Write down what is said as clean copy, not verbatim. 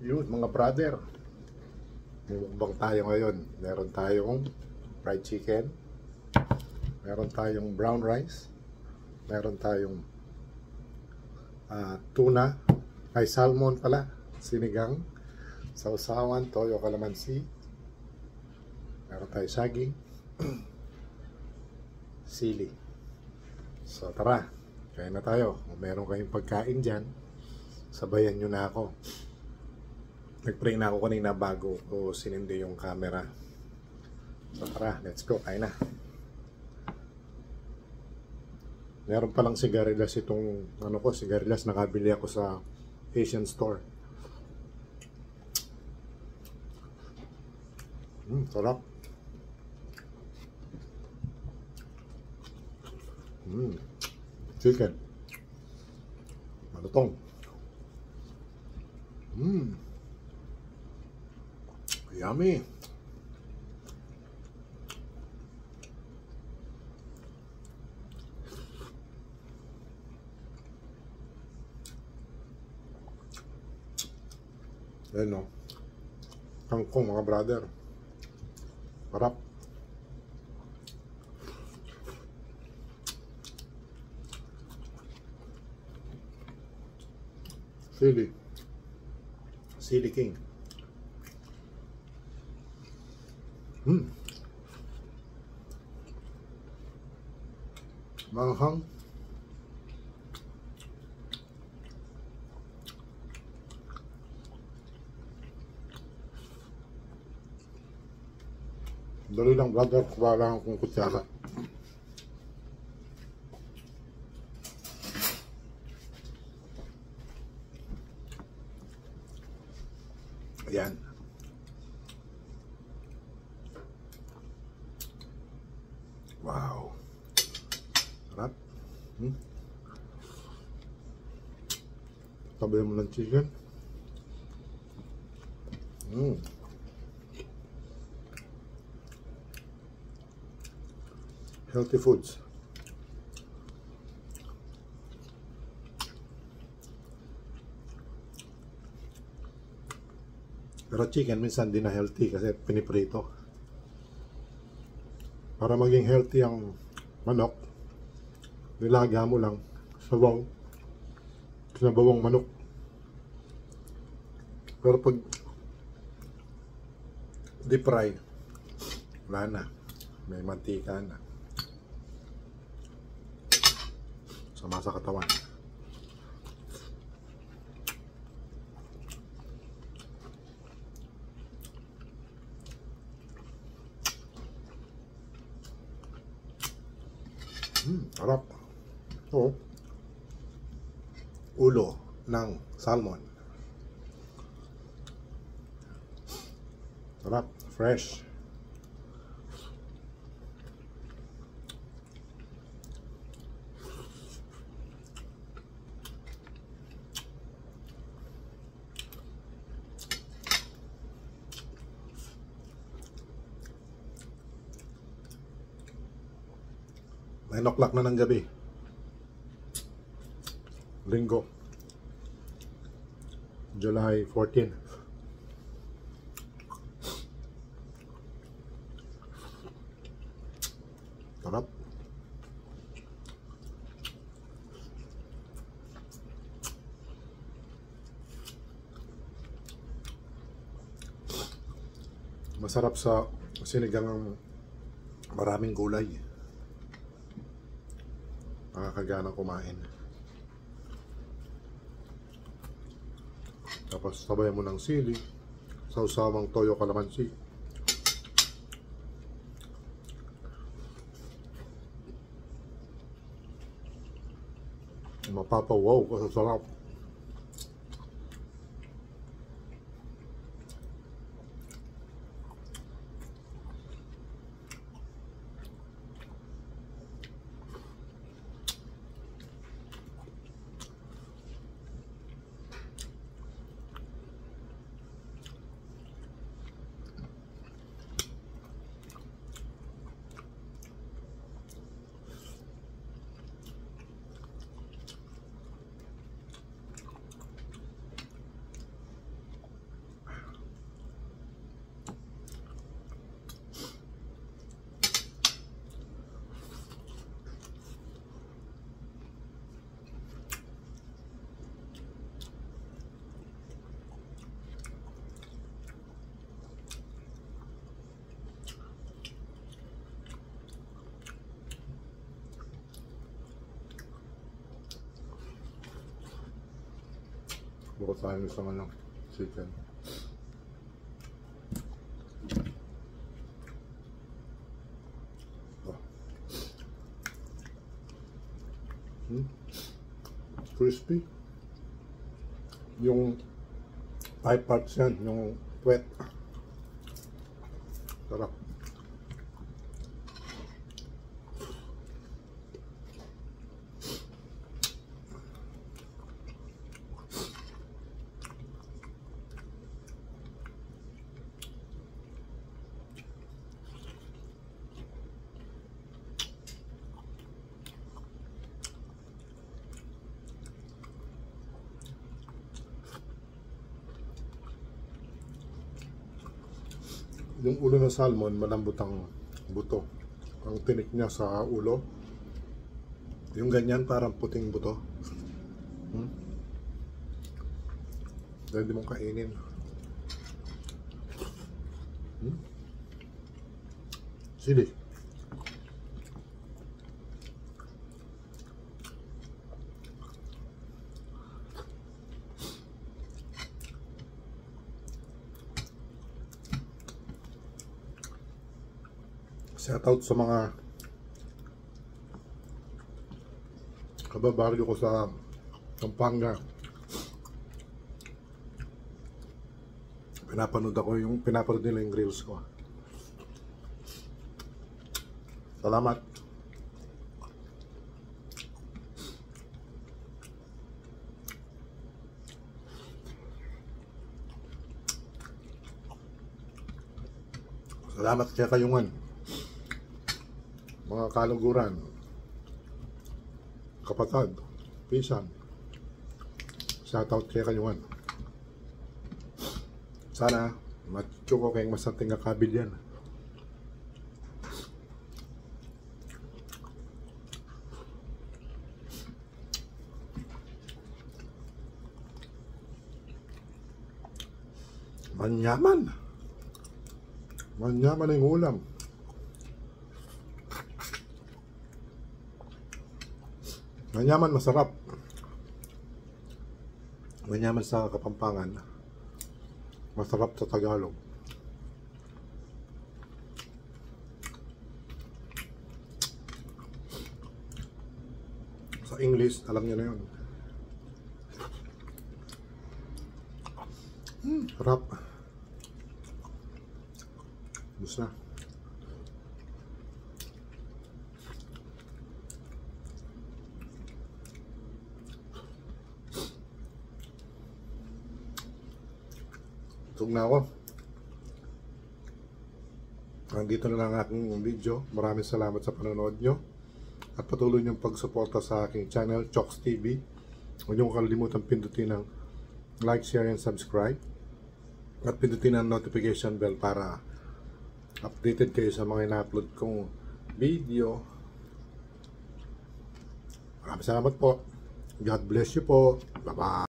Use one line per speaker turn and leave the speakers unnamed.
Yun mga brother, mumukbang tayo ngayon. Meron tayong fried chicken, meron tayong brown rice, meron tayong tuna, ay salmon pala, sinigang, sausawan, toyo kalamansi, meron tayong saging, sili. So tara, kain na tayo. Kung meron kayong pagkain dyan, sabayan nyo na ako. Nag-pray na ako kanina bago ko sinindi yung camera. So tara, let's go, kain na. Meron palang sigarilyas itong sigarilyas nakabili ako sa Asian store. Sarap. Chicken. Malutong. Yummy. Ayan no. Kangkong mga brother. Sarap. Sili. Sili King. Manghang. Dali lang brother, kuha lang akong kutsara. Ayan. Wow. Sarap. Tabi mo ng chicken. Healthy foods. Pero chicken minsan di na healthy kasi piniprito. Para maging healthy ang manok, nilaga mo lang sabaw, sinabawang manok. Pero pag deep fry, wala na, may mantika na, sama sa katawan. Sarap. Ito, ulo ng salmon. Sarap, fresh. Nine o'clock na ng gabi. Linggo. July 14. Sarap. Masarap sa sinigang ng maraming gulay. Nakakagana kumain. Tapos sabay mo ng sili, sausawang toyo kalamansi. Mapapawaw ka sa sarap. Baka tayo sa ano, chicken. Oh. Crispy. Yung thigh parts yan, yung wet. Sarap. Yung ulo ng salmon, malambot ang buto. Ang tinik niya sa ulo, yung ganyan parang puting buto. Dahil di mong kainin. Sili. Shout out sa mga kababaryo ko sa Pampanga. Pinapanood nila yung reels ko. Salamat. Salamat kaya kayungan. Mga kaluguran, kapatid, pisan, shoutout kay kayuan. Sana matyo ko kayong masanting kakabil yan. Manyaman ang ulam. Manyaman, masarap. Manyaman sa Kapampangan, masarap sa Tagalog. Sa English, alam niyo na yun. Sarap. Bus na. Tug na ako. Nandito na lang ang aking video. Maraming salamat sa panonood nyo. At patuloy niyong pagsuporta sa aking channel, Chokes TV. Huwag niyong kalimutan pindutin ang like, share, and subscribe. At pindutin ang notification bell para updated kayo sa mga ina-upload kong video. Maraming salamat po. God bless you po. Bye-bye.